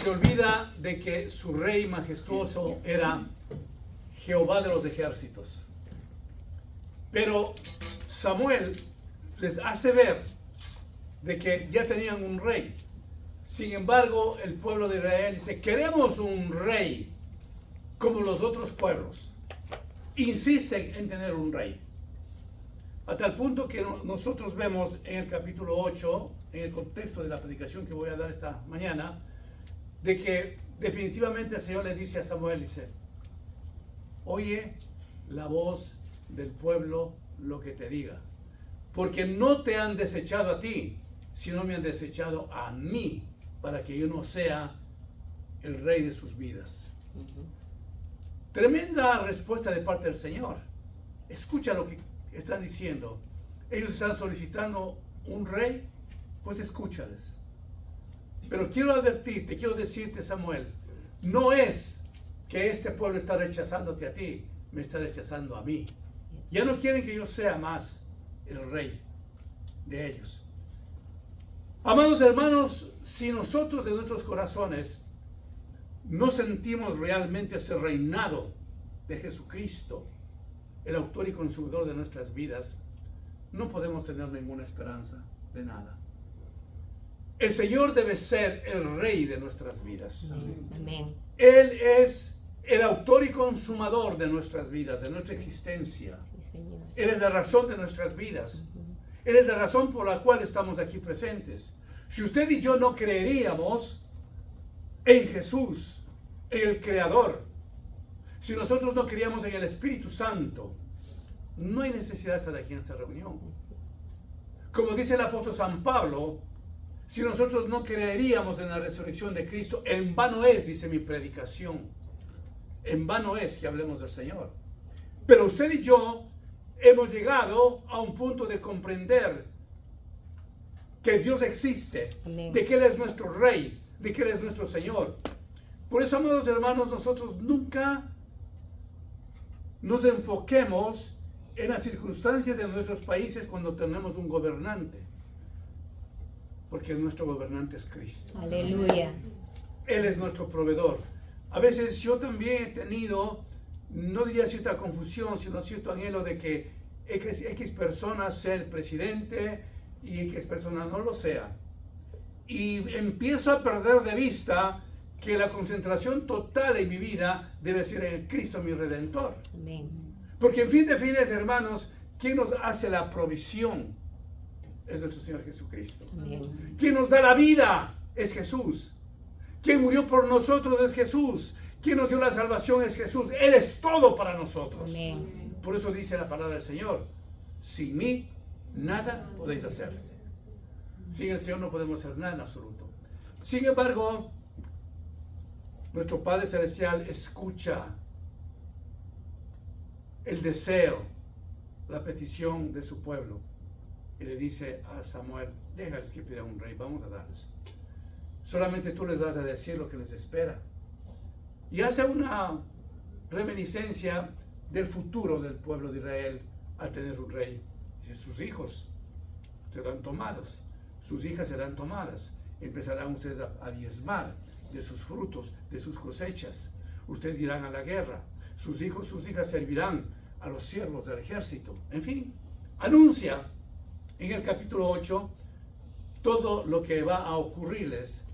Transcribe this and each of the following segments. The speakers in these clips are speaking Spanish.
se olvida de que su rey majestuoso era Jehová de los ejércitos. Pero Samuel les hace ver de que ya tenían un rey. Sin embargo, el pueblo de Israel dice, queremos un rey como los otros pueblos. Insisten en tener un rey. A tal punto que nosotros vemos en el capítulo 8, en el contexto de la predicación que voy a dar esta mañana, de que definitivamente el Señor le dice a Samuel, dice, oye la voz del pueblo lo que te diga, porque no te han desechado a ti, sino me han desechado a mí, para que yo no sea el rey de sus vidas. Tremenda respuesta de parte del Señor. Escucha lo que están diciendo. Ellos están solicitando un rey, pues escúchales. Pero quiero advertirte, quiero decirte, Samuel, no es que este pueblo está rechazándote a ti, me está rechazando a mí. Ya no quieren que yo sea más el rey de ellos. Amados hermanos, si nosotros de nuestros corazones no sentimos realmente ese reinado de Jesucristo, el autor y consumidor de nuestras vidas, no podemos tener ninguna esperanza de nada. El Señor debe ser el rey de nuestras vidas. Amén. Él es el autor y consumador de nuestras vidas, de nuestra existencia. Sí, Señor. Él es la razón de nuestras vidas. Él es la razón por la cual estamos aquí presentes. Si usted y yo no creeríamos en Jesús, en el Creador, si nosotros no creíamos en el Espíritu Santo, no hay necesidad de estar aquí en esta reunión. Como dice el apóstol San Pablo, si nosotros no creeríamos en la resurrección de Cristo, en vano es, dice mi predicación, en vano es que hablemos del Señor. Pero usted y yo hemos llegado a un punto de comprender que Dios existe, Amén. de que Él es nuestro Rey, de que Él es nuestro Señor. Por eso, amados hermanos, nosotros nunca nos enfoquemos en las circunstancias de nuestros países cuando tenemos un gobernante, porque nuestro gobernante es Cristo. Aleluya. Él es nuestro proveedor. A veces yo también he tenido, no diría cierta confusión, sino cierto anhelo de que X persona sea el presidente y X persona no lo sea. Y empiezo a perder de vista que la concentración total en mi vida debe ser en Cristo mi Redentor. Amén. Porque en fin de fines, hermanos, ¿quién nos hace la provisión? Es nuestro Señor Jesucristo. Amén. Quien nos da la vida es Jesús. Quien murió por nosotros es Jesús. Quien nos dio la salvación es Jesús. Él es todo para nosotros. Amén. Por eso dice la palabra del Señor, sin mí nada podéis hacer. Sin el Señor no podemos hacer nada en absoluto. Sin embargo, nuestro Padre Celestial escucha el deseo, la petición de su pueblo. Y le dice a Samuel, déjales que pidan un rey, vamos a darles. Solamente tú les vas a decir lo que les espera. Y hace una reminiscencia del futuro del pueblo de Israel al tener un rey. Dice, sus hijos serán tomados, sus hijas serán tomadas. Empezarán ustedes a diezmar de sus frutos, de sus cosechas. Ustedes irán a la guerra. Sus hijos, sus hijas servirán a los siervos del ejército. En fin, anuncia en el capítulo 8 todo lo que va a ocurrirles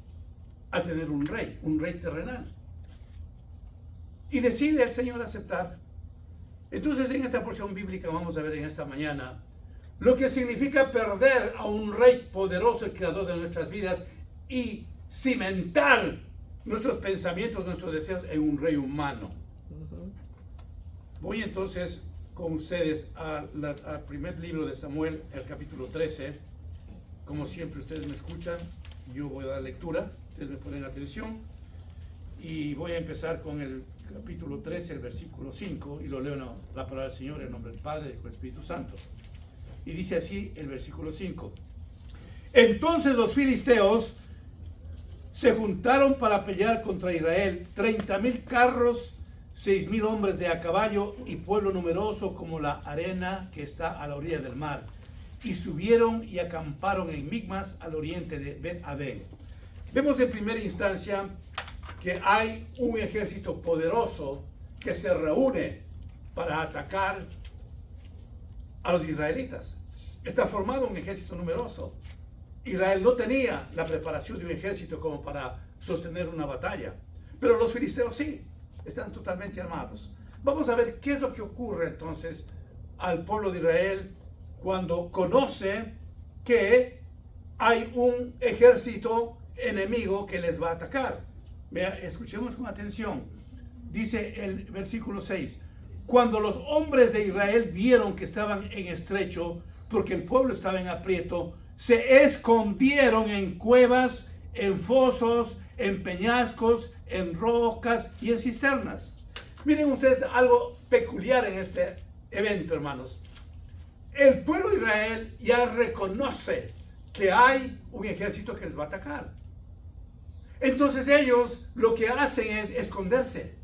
al tener un rey terrenal. Y decide el Señor aceptar. Entonces, en esta porción bíblica vamos a ver en esta mañana lo que significa perder a un rey poderoso, el creador de nuestras vidas, y cimentar nuestros pensamientos, nuestros deseos en un rey humano. Voy entonces con ustedes al primer libro de Samuel, el capítulo 13. Como siempre ustedes me escuchan, yo voy a dar lectura, ustedes me ponen atención. Y voy a empezar con el capítulo 13, el versículo 5, y lo leo en la palabra del Señor en nombre del Padre y del Espíritu Santo. Y dice así el versículo 5. Entonces los filisteos se juntaron para pelear contra Israel, 30,000 carros, 6,000 hombres de a caballo y pueblo numeroso como la arena que está a la orilla del mar. Y subieron y acamparon en Migmas al oriente de Bet-Aven. Vemos en primera instancia que hay un ejército poderoso que se reúne para atacar a los israelitas. Está formado un ejército numeroso. Israel no tenía la preparación de un ejército como para sostener una batalla, pero los filisteos sí, están totalmente armados. Vamos a ver qué es lo que ocurre entonces al pueblo de Israel cuando conoce que hay un ejército enemigo que les va a atacar. Vea, escuchemos con atención. Dice el versículo 6: cuando los hombres de Israel vieron que estaban en estrecho, porque el pueblo estaba en aprieto, se escondieron en cuevas, en fosos, en peñascos, en rocas y en cisternas. Miren ustedes algo peculiar en este evento, hermanos. El pueblo de Israel ya reconoce que hay un ejército que les va a atacar. Entonces ellos lo que hacen es esconderse.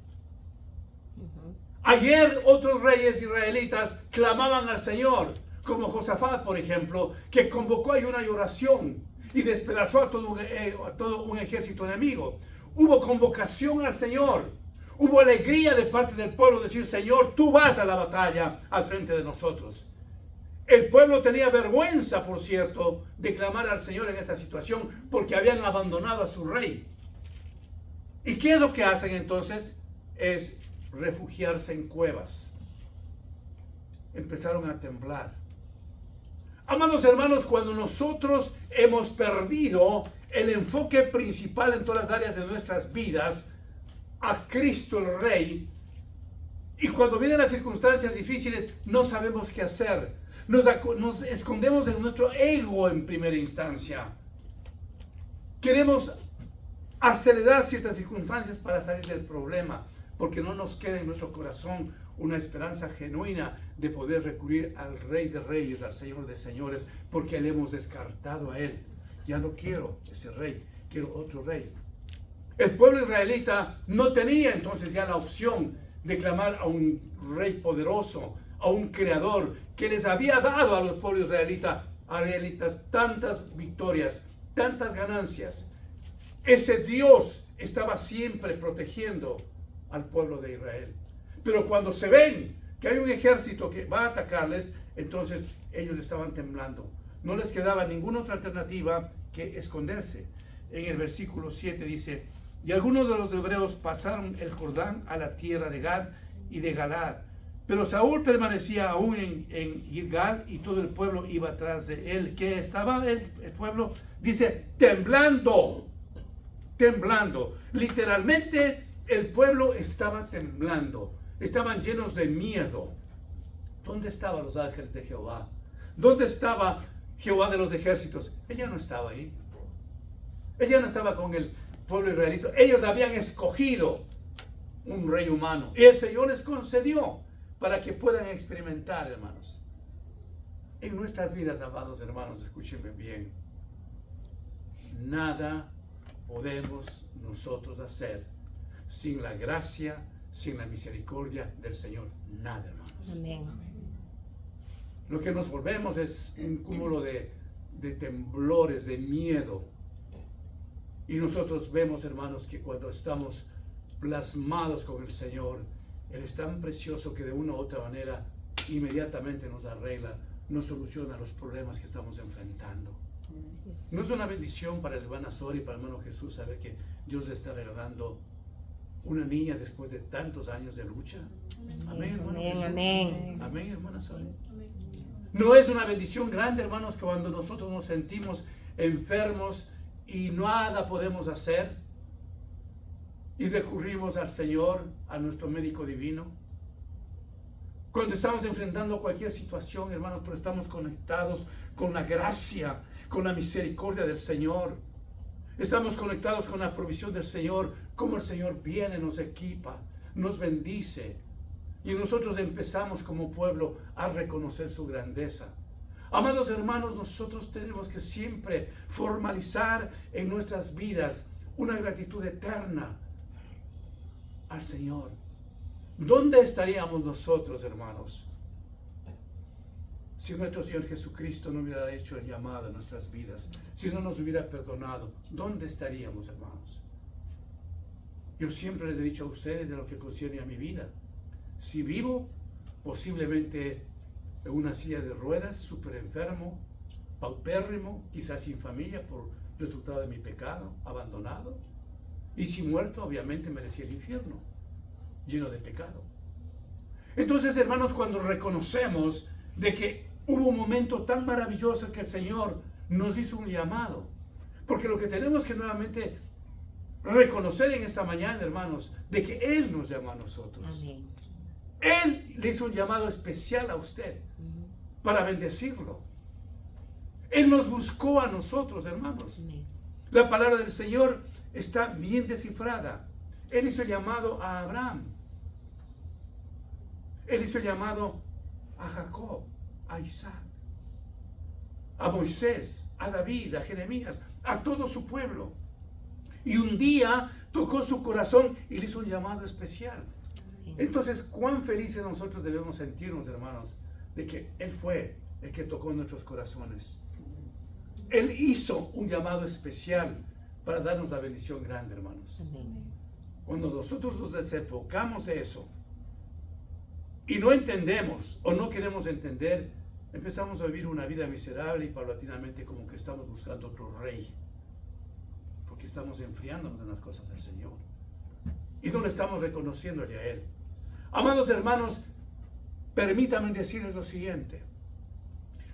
Ayer otros reyes israelitas clamaban al Señor, como Josafat, por ejemplo, que convocó ayuno y oración y despedazó a todo un ejército enemigo. Hubo convocación al Señor. Hubo alegría de parte del pueblo, decir: Señor, tú vas a la batalla al frente de nosotros. El pueblo tenía vergüenza, por cierto, de clamar al Señor en esta situación, porque habían abandonado a su rey. ¿Y qué es lo que hacen entonces? Es refugiarse en cuevas. Empezaron a temblar. Amados hermanos, cuando nosotros hemos perdido el enfoque principal en todas las áreas de nuestras vidas, a Cristo el Rey, y cuando vienen las circunstancias difíciles, no sabemos qué hacer. Nos escondemos en nuestro ego en primera instancia. Queremos acelerar ciertas circunstancias para salir del problema, porque no nos queda en nuestro corazón una esperanza genuina de poder recurrir al Rey de Reyes, al Señor de Señores, porque le hemos descartado a Él. Ya no quiero ese rey, quiero otro rey. El pueblo israelita no tenía entonces ya la opción de clamar a un rey poderoso, a un creador que les había dado a los pueblos israelitas tantas victorias, tantas ganancias. Ese Dios estaba siempre protegiendo al pueblo de Israel. Pero cuando se ven que hay un ejército que va a atacarles, entonces ellos estaban temblando. No les quedaba ninguna otra alternativa que esconderse. En el versículo 7 dice: y algunos de los hebreos pasaron el Jordán a la tierra de Gad y de Galaad. Pero Saúl permanecía aún en Gilgal y todo el pueblo iba atrás de él. ¿Qué estaba el pueblo? Dice, temblando. Temblando. Literalmente el pueblo estaba temblando. Estaban llenos de miedo. ¿Dónde estaban los ángeles de Jehová? ¿Dónde estaba Jehová de los ejércitos? Ella no estaba ahí. Ella no estaba con el pueblo israelita. Ellos habían escogido un rey humano y el Señor les concedió para que puedan experimentar, hermanos. En nuestras vidas, amados hermanos, escúchenme bien. Nada podemos nosotros hacer sin la gracia, sin la misericordia del Señor. Nada, hermanos. Amén. Lo que nos volvemos es un cúmulo de temblores, de miedo. Y nosotros vemos, hermanos, que cuando estamos plasmados con el Señor, Él es tan precioso que de una u otra manera inmediatamente nos arregla, nos soluciona los problemas que estamos enfrentando. ¿No es una bendición para el hermano Sori y para el hermano Jesús saber que Dios le está regalando una niña después de tantos años de lucha? Amén, hermano Jesús. Amén. Amén, hermana Sori. ¿No es una bendición grande, hermanos, que cuando nosotros nos sentimos enfermos y nada podemos hacer y recurrimos al Señor, a nuestro médico divino? Cuando estamos enfrentando cualquier situación, hermanos, pero estamos conectados con la gracia, con la misericordia del Señor. Estamos conectados con la provisión del Señor, como el Señor viene, nos equipa, nos bendice. Y nosotros empezamos como pueblo a reconocer su grandeza. Amados hermanos, nosotros tenemos que siempre formalizar en nuestras vidas una gratitud eterna al Señor. ¿Dónde estaríamos nosotros, hermanos, si nuestro Señor Jesucristo no hubiera hecho el llamado a nuestras vidas? Si no nos hubiera perdonado, ¿dónde estaríamos, hermanos? Yo siempre les he dicho a ustedes de lo que concierne a mi vida. Si vivo, posiblemente en una silla de ruedas, súper enfermo, paupérrimo, quizás sin familia por resultado de mi pecado, abandonado. Y si muerto, obviamente merecía el infierno, lleno de pecado. Entonces, hermanos, cuando reconocemos de que hubo un momento tan maravilloso que el Señor nos hizo un llamado, porque lo que tenemos que nuevamente reconocer en esta mañana, hermanos, de que Él nos llamó a nosotros. Amén. Él le hizo un llamado especial a usted para bendecirlo. Él nos buscó a nosotros, hermanos. Amén. La palabra del Señor está bien descifrada. Él hizo llamado a Abraham. Él hizo llamado a Jacob, a Isaac, a Moisés, a David, a Jeremías, a todo su pueblo. Y un día tocó su corazón y le hizo un llamado especial. Entonces, cuán felices nosotros debemos sentirnos, hermanos, de que Él fue el que tocó nuestros corazones. Él hizo un llamado especial para darnos la bendición grande, hermanos. Amén. Cuando nosotros nos desenfocamos de eso y no entendemos o no queremos entender, empezamos a vivir una vida miserable y paulatinamente como que estamos buscando otro rey, porque estamos enfriándonos en las cosas del Señor y no le estamos reconociéndole a Él. Amados hermanos, permítanme decirles lo siguiente.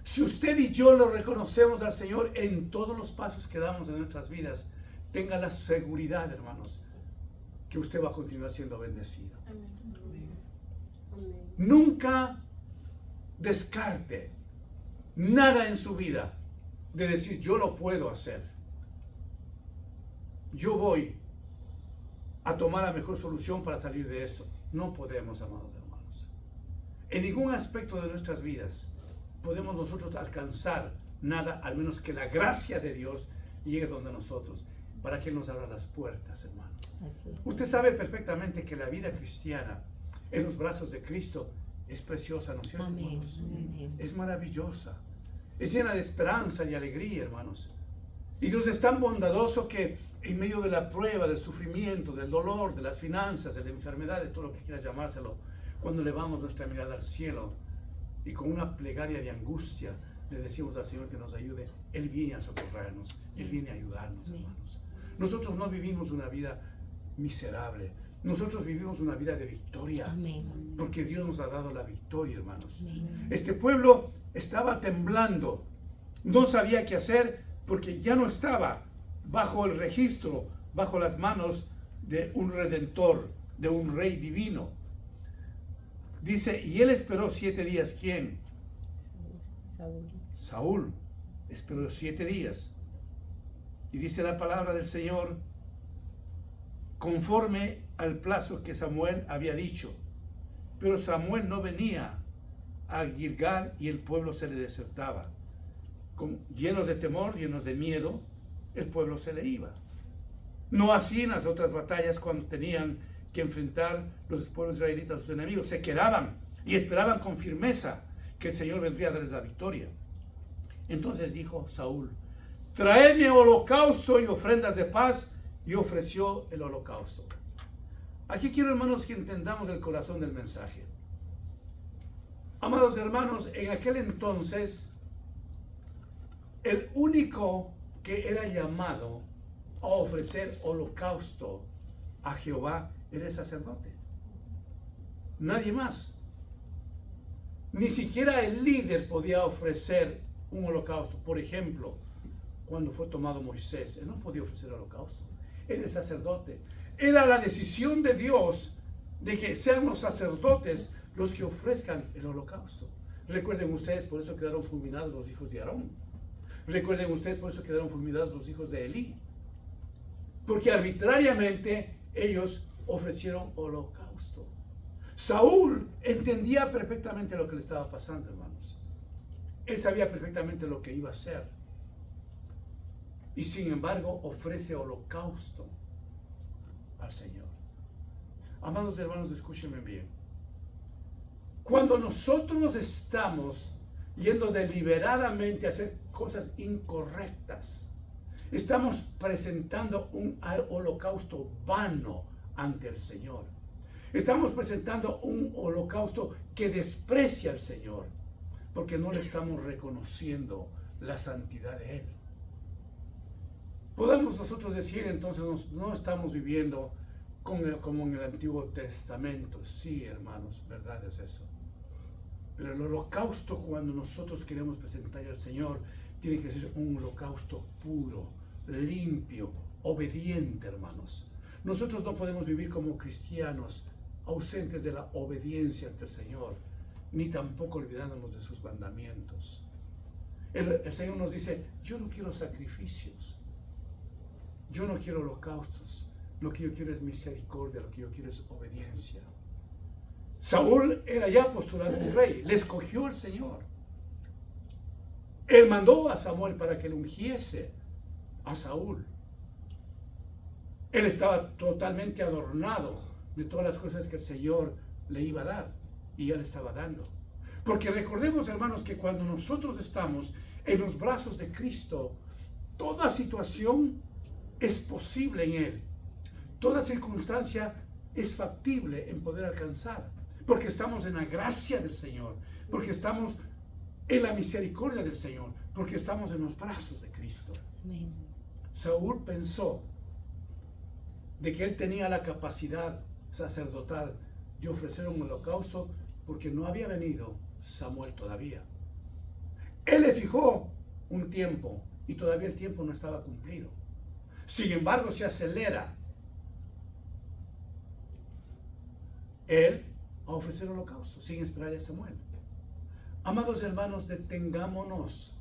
Si usted y yo lo reconocemos al Señor en todos los pasos que damos en nuestras vidas, tenga la seguridad, hermanos, que usted va a continuar siendo bendecido. Nunca descarte nada en su vida de decir, yo lo puedo hacer. Yo voy a tomar la mejor solución para salir de esto. No podemos, amados hermanos. En ningún aspecto de nuestras vidas podemos nosotros alcanzar nada, al menos que la gracia de Dios llegue donde nosotros, para que Él nos abra las puertas, hermanos. Usted sabe perfectamente que la vida cristiana en los brazos de Cristo es preciosa, ¿no es cierto, Amén. hermanos? Amén. Es maravillosa, es llena de esperanza y alegría, hermanos. Y Dios es tan bondadoso que en medio de la prueba, del sufrimiento, del dolor, de las finanzas, de la enfermedad, de todo lo que quiera llamárselo, cuando elevamos nuestra mirada al cielo y con una plegaria de angustia le decimos al Señor que nos ayude, Él viene a socorrernos, Él viene a ayudarnos, hermanos. Nosotros no vivimos una vida miserable, nosotros vivimos una vida de victoria. Amén. Porque Dios nos ha dado la victoria, hermanos. Amén. Este pueblo estaba temblando, no sabía qué hacer porque ya no estaba bajo el registro, bajo las manos de un redentor, de un rey divino. Dice, y él esperó 7 días. ¿Quién? Saúl. Saúl esperó 7 días. Y dice la palabra del Señor, conforme al plazo que Samuel había dicho. Pero Samuel no venía a Gilgal y el pueblo se le desertaba. Llenos de temor, llenos de miedo, el pueblo se le iba. No así en las otras batallas cuando tenían que enfrentar los pueblos israelitas a sus enemigos. Se quedaban y esperaban con firmeza que el Señor vendría a darles la victoria. Entonces dijo Saúl, traedme holocausto y ofrendas de paz, y ofreció el holocausto. Aquí quiero, hermanos, que entendamos el corazón del mensaje. Amados hermanos, en aquel entonces, el único que era llamado a ofrecer holocausto a Jehová era el sacerdote. Nadie más. Ni siquiera el líder podía ofrecer un holocausto. Por ejemplo, cuando fue tomado Moisés, él no podía ofrecer holocausto. Era el sacerdote. Era la decisión de Dios de que sean los sacerdotes los que ofrezcan el holocausto. Recuerden ustedes, por eso quedaron fulminados los hijos de Aarón. Recuerden ustedes, por eso quedaron fulminados los hijos de Elí. Porque arbitrariamente ellos ofrecieron holocausto. Saúl entendía perfectamente lo que le estaba pasando, hermanos. Él sabía perfectamente lo que iba a hacer. Y sin embargo ofrece holocausto al Señor. Amados hermanos, escúchenme bien. Cuando nosotros estamos yendo deliberadamente a hacer cosas incorrectas, estamos presentando un holocausto vano ante el Señor. Estamos presentando un holocausto que desprecia al Señor, porque no le estamos reconociendo la santidad de Él. Podemos nosotros decir entonces, no estamos viviendo como en el Antiguo Testamento. Sí, hermanos, verdad es eso. Pero el holocausto, cuando nosotros queremos presentar al Señor, tiene que ser un holocausto puro, limpio, obediente, hermanos. Nosotros no podemos vivir como cristianos ausentes de la obediencia ante el Señor, ni tampoco olvidándonos de sus mandamientos. El Señor nos dice, yo no quiero sacrificios, yo no quiero holocaustos, lo que yo quiero es misericordia, lo que yo quiero es obediencia. Saúl era ya postulado un rey, le escogió el Señor. Él mandó a Samuel para que le ungiese a Saúl. Él estaba totalmente adornado de todas las cosas que el Señor le iba a dar, y ya le estaba dando. Porque recordemos, hermanos, que cuando nosotros estamos en los brazos de Cristo, toda situación es posible en Él. Toda circunstancia es factible en poder alcanzar. Porque estamos en la gracia del Señor. Porque estamos en la misericordia del Señor. Porque estamos en los brazos de Cristo. Amén. Saúl pensó de que él tenía la capacidad sacerdotal de ofrecer un holocausto porque no había venido Samuel todavía. Él le fijó un tiempo y todavía el tiempo no estaba cumplido. Sin embargo, se acelera él a ofrecer holocausto sin esperar a Samuel. Amados hermanos, detengámonos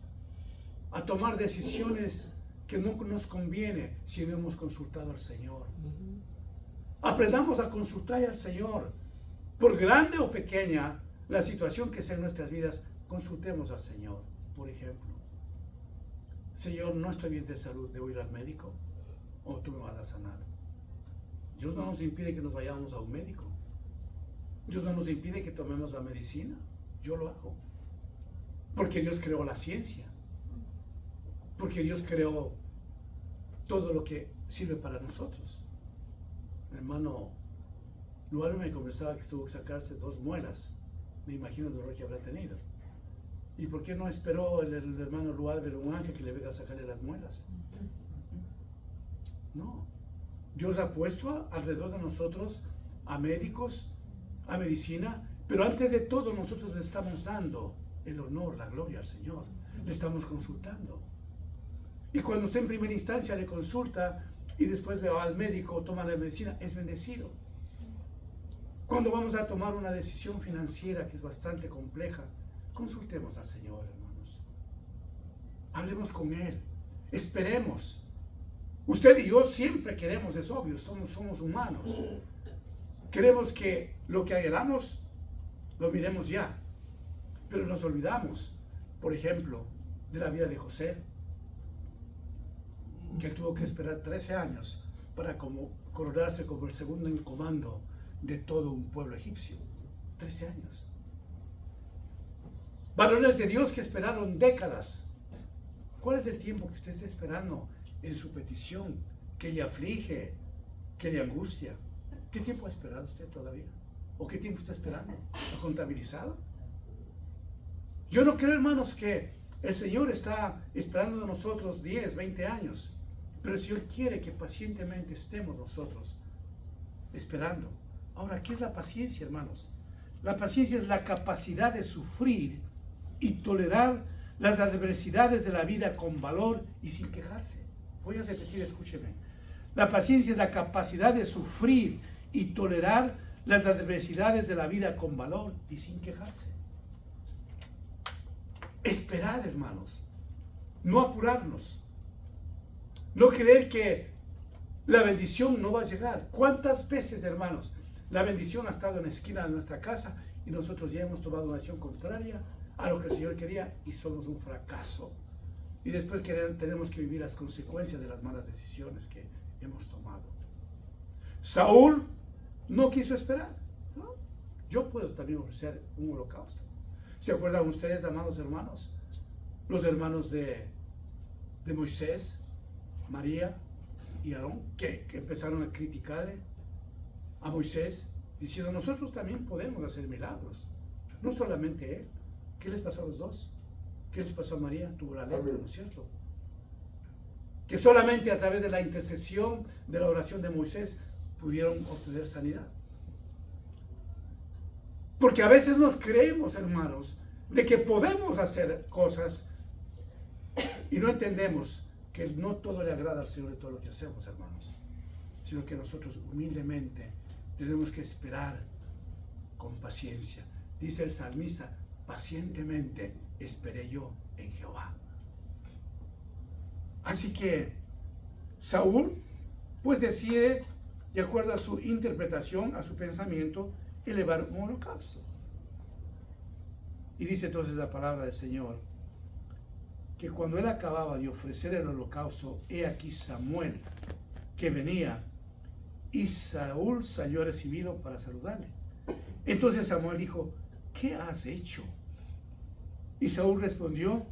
a tomar decisiones que no nos conviene si no hemos consultado al Señor. Aprendamos a consultar al Señor. Por grande o pequeña la situación que sea en nuestras vidas, consultemos al Señor. Por ejemplo, Señor, no estoy bien de salud, ¿debo ir al médico? ¿O tú me vas a sanar? Dios no nos impide que nos vayamos a un médico. Dios no nos impide que tomemos la medicina. Yo lo hago. Porque Dios creó la ciencia. Porque Dios creó todo lo que sirve para nosotros. Mi hermano Lualve me conversaba que tuvo que sacarse 2 muelas. Me imagino el dolor que habrá tenido. ¿Y por qué no esperó el hermano Lualve un ángel que le venga a sacarle las muelas? No. Dios ha puesto alrededor de nosotros a médicos, a medicina, pero antes de todo nosotros le estamos dando el honor, la gloria al Señor. Le estamos consultando. Y cuando usted en primera instancia le consulta y después va al médico o toma la medicina, es bendecido. Cuando vamos a tomar una decisión financiera que es bastante compleja, consultemos al Señor, hermanos. Hablemos con Él. Esperemos. Usted y yo siempre queremos, es obvio, somos humanos. Queremos que lo que anhelamos lo miremos ya. Pero nos olvidamos, por ejemplo, de la vida de José, que tuvo que esperar 13 años para coronarse como el segundo en comando de todo un pueblo egipcio. 13 años. Varones de Dios que esperaron décadas. ¿Cuál es el tiempo que usted está esperando en su petición, que le aflige, que le angustia? ¿Qué tiempo ha esperado usted todavía? ¿O qué tiempo está esperando? ¿Ha contabilizado? Yo no creo, hermanos, que el Señor está esperando de nosotros 10, 20 años. Pero el Señor quiere que pacientemente estemos nosotros esperando. Ahora, ¿qué es la paciencia, hermanos? La paciencia es la capacidad de sufrir y tolerar las adversidades de la vida con valor y sin quejarse. Voy a repetir, escúcheme. La paciencia es la capacidad de sufrir y tolerar las adversidades de la vida con valor y sin quejarse. Esperar, hermanos. No apurarnos. No creer que la bendición no va a llegar. ¿Cuántas veces, hermanos, la bendición ha estado en la esquina de nuestra casa y nosotros ya hemos tomado una acción contraria a lo que el Señor quería y somos un fracaso? Y después tenemos que vivir las consecuencias de las malas decisiones que hemos tomado. Saúl no quiso esperar, ¿no? Yo puedo también ofrecer un holocausto. ¿Se acuerdan ustedes, amados hermanos? Los hermanos de Moisés, María y Aarón, que empezaron a criticarle a Moisés, diciendo, nosotros también podemos hacer milagros. No solamente él. ¿Qué les pasó a los dos? ¿Qué les pasó a María? Tuvo la lepra, ¿no es cierto? Que solamente a través de la intercesión de la oración de Moisés pudieron obtener sanidad. Porque a veces nos creemos, hermanos, de que podemos hacer cosas y no entendemos que no todo le agrada al Señor de todo lo que hacemos, hermanos, sino que nosotros humildemente tenemos que esperar con paciencia. Dice el salmista, pacientemente esperé yo en Jehová. Así que Saúl pues decide, de acuerdo a su interpretación, a su pensamiento, elevar un holocausto. Y dice entonces la palabra del Señor, que cuando él acababa de ofrecer el holocausto, he aquí Samuel que venía, y Saúl salió a recibirlo para saludarle. Entonces Samuel dijo, ¿qué has hecho? Y Saúl respondió,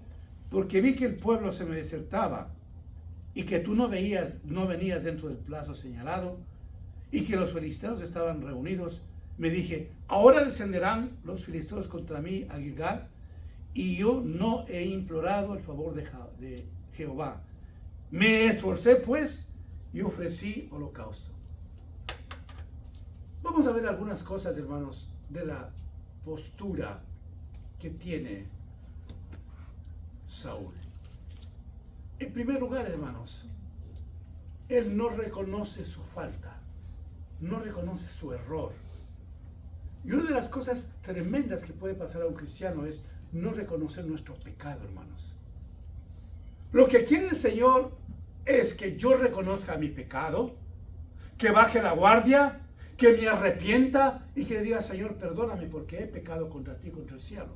porque vi que el pueblo se me desertaba, y que tú no venías dentro del plazo señalado, y que los filisteos estaban reunidos. Me dije, ahora descenderán los filisteos contra mí a Gilgal, y yo no he implorado el favor de Jehová. Me esforcé pues y ofrecí holocausto. Vamos a ver algunas cosas, hermanos, de la postura que tiene Saúl. En primer lugar, hermanos, él no reconoce su falta, no reconoce su error. Y una de las cosas tremendas que puede pasar a un cristiano es no reconocer nuestro pecado, hermanos. Lo que quiere el Señor es que yo reconozca mi pecado, que baje la guardia, que me arrepienta y que le diga, Señor, perdóname porque he pecado contra ti, contra el cielo.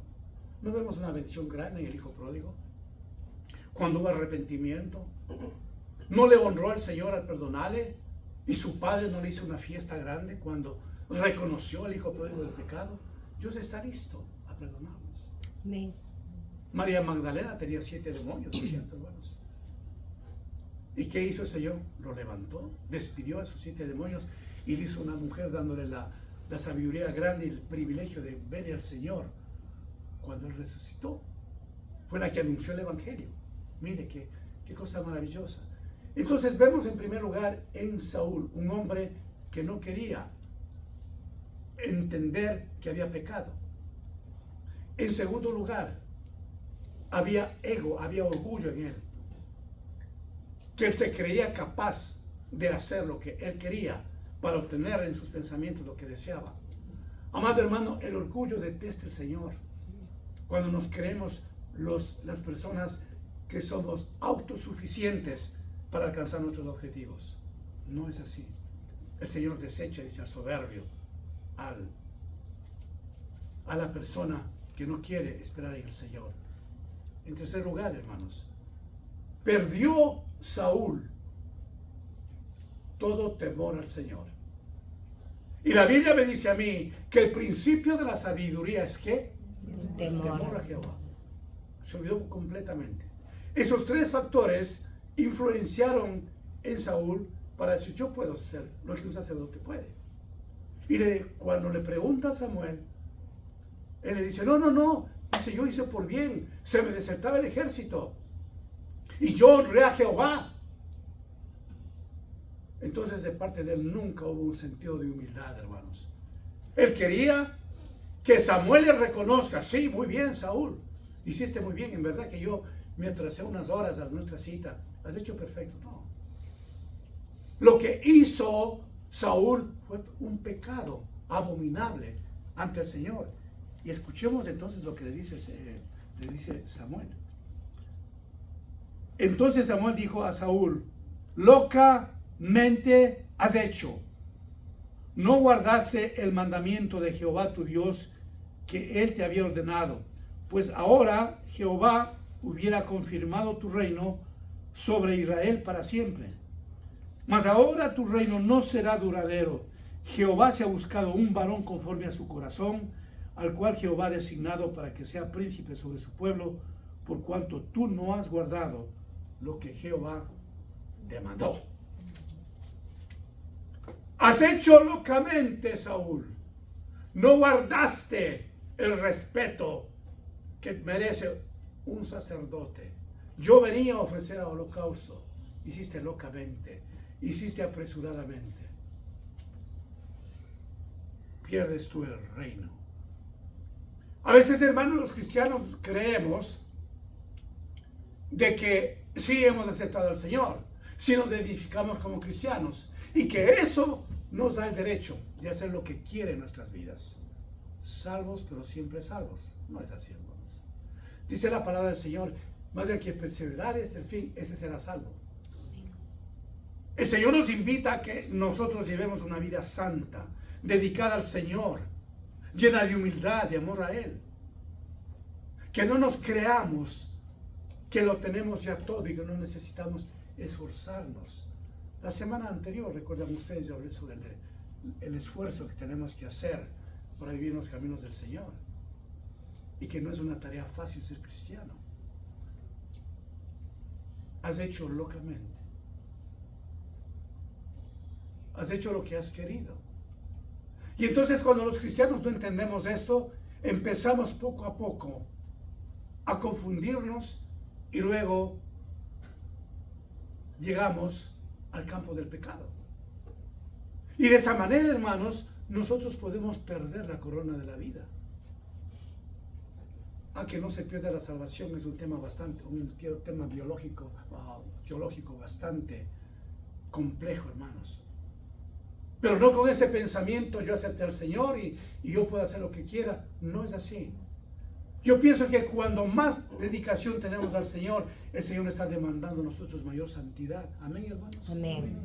¿No vemos una bendición grande en el Hijo Pródigo? Cuando hubo arrepentimiento, no le honró al Señor al perdonarle, y su padre no le hizo una fiesta grande cuando reconoció al Hijo Pródigo del pecado. Dios está listo a perdonarnos. Amén. María Magdalena tenía 7 demonios, ¿no es cierto, hermanos? ¿Y qué hizo el Señor? Lo levantó, despidió a sus 7 demonios y le hizo una mujer dándole la sabiduría grande y el privilegio de ver al Señor cuando Él resucitó. Fue la que anunció el Evangelio. Mire qué cosa maravillosa. Entonces vemos en primer lugar en Saúl un hombre que no quería entender que había pecado. En segundo lugar, había ego, había orgullo en él, que él se creía capaz de hacer lo que él quería para obtener en sus pensamientos lo que deseaba. Amado hermano, el orgullo detesta el Señor. Cuando nos creemos las personas que somos autosuficientes para alcanzar nuestros objetivos. No es así. El Señor desecha, dice, al soberbio, a la persona que no quiere esperar en el Señor. En tercer lugar, hermanos, perdió Saúl todo temor al Señor. Y la Biblia me dice a mí que el principio de la sabiduría es ¿qué? Temor a Jehová. Se olvidó completamente. Esos 3 factores influenciaron en Saúl para decir, yo puedo hacer lo que un sacerdote puede. Y cuando le pregunta a Samuel, él le dice, no, dice, yo hice por bien, se me desertaba el ejército y yo honré a Jehová. Entonces de parte de él nunca hubo un sentido de humildad, hermanos. Él quería que Samuel le reconozca, sí, muy bien, Saúl, hiciste muy bien, en verdad que yo me atrasé unas horas a nuestra cita, has hecho perfecto. No. Lo que hizo Saúl fue un pecado abominable ante el Señor. Y escuchemos entonces lo que le dice Samuel. Entonces Samuel dijo a Saúl, locamente has hecho. No guardase el mandamiento de Jehová tu Dios que él te había ordenado, pues ahora Jehová hubiera confirmado tu reino sobre Israel para siempre. Mas ahora tu reino no será duradero. Jehová se ha buscado un varón conforme a su corazón, al cual Jehová ha designado para que sea príncipe sobre su pueblo, por cuanto tú no has guardado lo que Jehová te mandó. Has hecho locamente, Saúl. No guardaste el respeto que merece un sacerdote. Yo venía a ofrecer holocausto. Hiciste locamente. Hiciste apresuradamente. Pierdes tú el reino. A veces, hermanos, los cristianos creemos de que sí hemos aceptado al Señor, si nos identificamos como cristianos, y que eso nos da el derecho de hacer lo que quiere en nuestras vidas. Salvos, pero siempre salvos. No es así, hermanos. Dice la palabra del Señor, más del que perseverare hasta el fin, ese será salvo. El Señor nos invita a que nosotros llevemos una vida santa, dedicada al Señor, llena de humildad, de amor a Él. Que no nos creamos que lo tenemos ya todo y que no necesitamos esforzarnos. La semana anterior, recuerdan ustedes, yo hablé sobre el esfuerzo que tenemos que hacer para vivir en los caminos del Señor. Y que no es una tarea fácil ser cristiano. Has hecho locamente. Has hecho lo que has querido. Y entonces cuando los cristianos no entendemos esto, empezamos poco a poco a confundirnos y luego llegamos al campo del pecado. Y de esa manera, hermanos, nosotros podemos perder la corona de la vida. A que no se pierda la salvación es un tema biológico, teológico bastante complejo, hermanos. Pero no con ese pensamiento, yo acepté al Señor y yo puedo hacer lo que quiera. No es así. Yo pienso que cuando más dedicación tenemos al Señor, el Señor está demandando a nosotros mayor santidad. Amén, hermanos. Amén.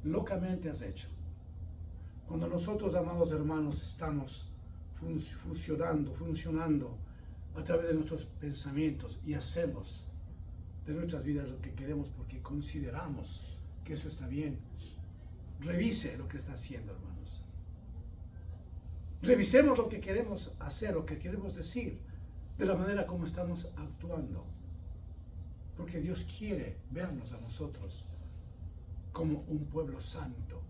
Locamente has hecho. Cuando nosotros, amados hermanos, estamos funcionando a través de nuestros pensamientos y hacemos de nuestras vidas lo que queremos porque consideramos que eso está bien, revise lo que está haciendo, hermanos. Revisemos lo que queremos hacer, lo que queremos decir, de la manera como estamos actuando. Porque Dios quiere vernos a nosotros como un pueblo santo,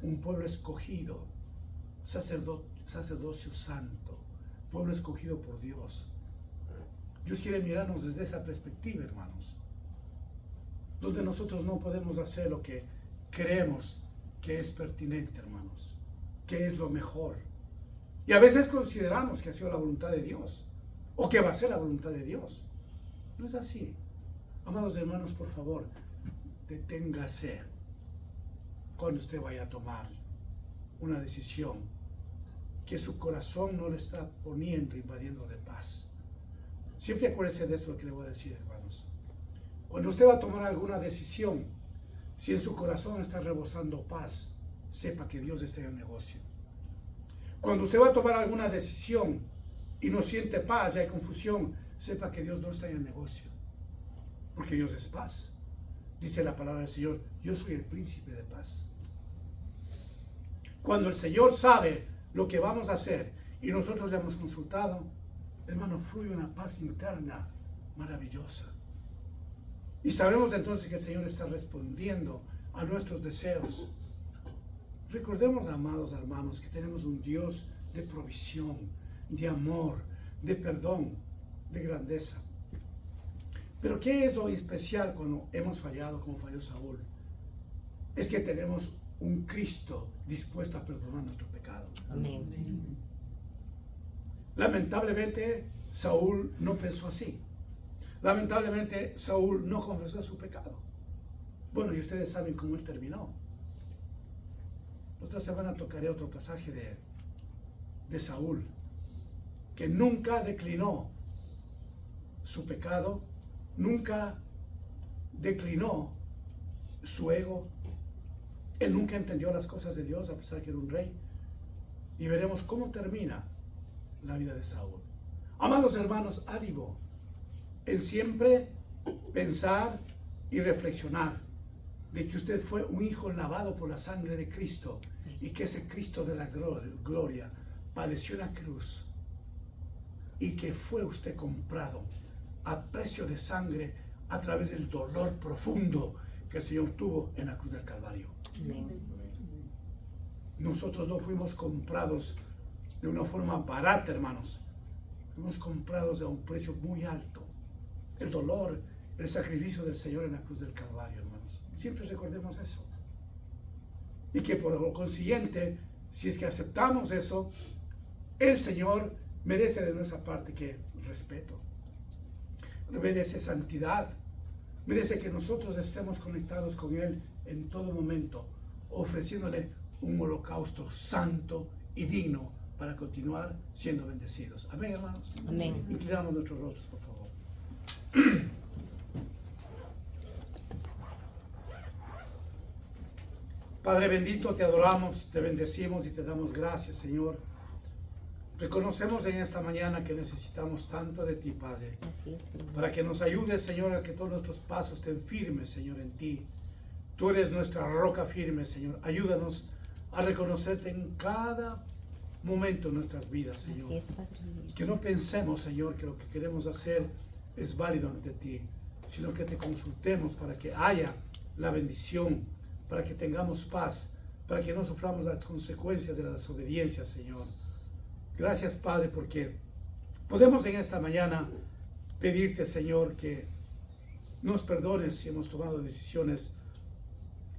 un pueblo escogido, sacerdocio santo, pueblo escogido por Dios. Dios quiere mirarnos desde esa perspectiva, hermanos, donde nosotros no podemos hacer lo que creemos que es pertinente, hermanos, que es lo mejor. Y a veces consideramos que ha sido la voluntad de Dios, o que va a ser la voluntad de Dios. No es así. Amados hermanos, por favor, deténgase cuando usted vaya a tomar una decisión que su corazón no le está poniendo, invadiendo de paz. Siempre acuérdese de esto que le voy a decir, hermanos. Cuando usted va a tomar alguna decisión, si en su corazón está rebosando paz, sepa que Dios está en el negocio. Cuando usted va a tomar alguna decisión y no siente paz y hay confusión, sepa que Dios no está en el negocio. Porque Dios es paz. Dice la palabra del Señor, yo soy el príncipe de paz. Cuando el Señor sabe lo que vamos a hacer y nosotros le hemos consultado, hermano, fluye una paz interna maravillosa. Y sabemos entonces que el Señor está respondiendo a nuestros deseos. Recordemos, amados hermanos, que tenemos un Dios de provisión, de amor, de perdón, de grandeza. Pero ¿qué es lo especial cuando hemos fallado como falló Saúl? Es que tenemos un Cristo dispuesto a perdonar nuestro pecado. Amén. Lamentablemente, Saúl no pensó así. Lamentablemente, Saúl no confesó su pecado. Bueno, y ustedes saben cómo él terminó. Otra semana tocaré otro pasaje de Saúl, que nunca declinó su pecado, nunca declinó su ego. Él nunca entendió las cosas de Dios, a pesar que era un rey. Y veremos cómo termina la vida de Saúl. Amados hermanos, ánimo en siempre pensar y reflexionar de que usted fue un hijo lavado por la sangre de Cristo y que ese Cristo de la gloria padeció en la cruz y que fue usted comprado a precio de sangre a través del dolor profundo que el Señor tuvo en la cruz del Calvario. Amén. Nosotros no fuimos comprados de una forma barata, hermanos. Fuimos comprados a un precio muy alto. El dolor, el sacrificio del Señor en la cruz del Calvario, hermanos. Siempre recordemos eso. Y que por lo consiguiente, si es que aceptamos eso, el Señor merece de nuestra parte que respeto, merece santidad, merece que nosotros estemos conectados con Él en todo momento, ofreciéndole un holocausto santo y digno para continuar siendo bendecidos. Amén, hermanos. Amén. Inclinamos nuestros rostros, por favor. Padre bendito, te adoramos, te bendecimos y te damos gracias, Señor. Reconocemos en esta mañana que necesitamos tanto de ti, Padre, Así es, Señor. para que nos ayudes, Señor, a que todos nuestros pasos estén firmes, Señor, en ti. Tú eres nuestra roca firme, Señor. Ayúdanos a reconocerte en cada momento de nuestras vidas, Señor. Así es, Padre. Que no pensemos, Señor, que lo que queremos hacer es válido ante ti, sino que te consultemos para que haya la bendición, para que tengamos paz, para que no suframos las consecuencias de la desobediencia, Señor. Gracias, Padre, porque podemos en esta mañana pedirte, Señor, que nos perdones si hemos tomado decisiones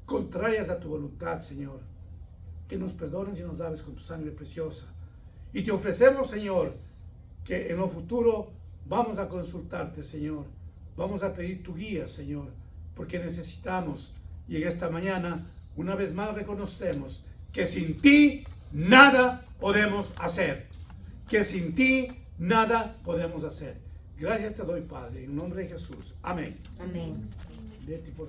contrarias a tu voluntad, Señor. Que nos perdones y nos laves con tu sangre preciosa. Y te ofrecemos, Señor, que en lo futuro vamos a consultarte, Señor. Vamos a pedir tu guía, Señor, porque necesitamos. Y en esta mañana, una vez más reconocemos que sin ti nada podemos hacer. Que sin ti nada podemos hacer. Gracias te doy, Padre, en nombre de Jesús. Amén. Amén. De ti, por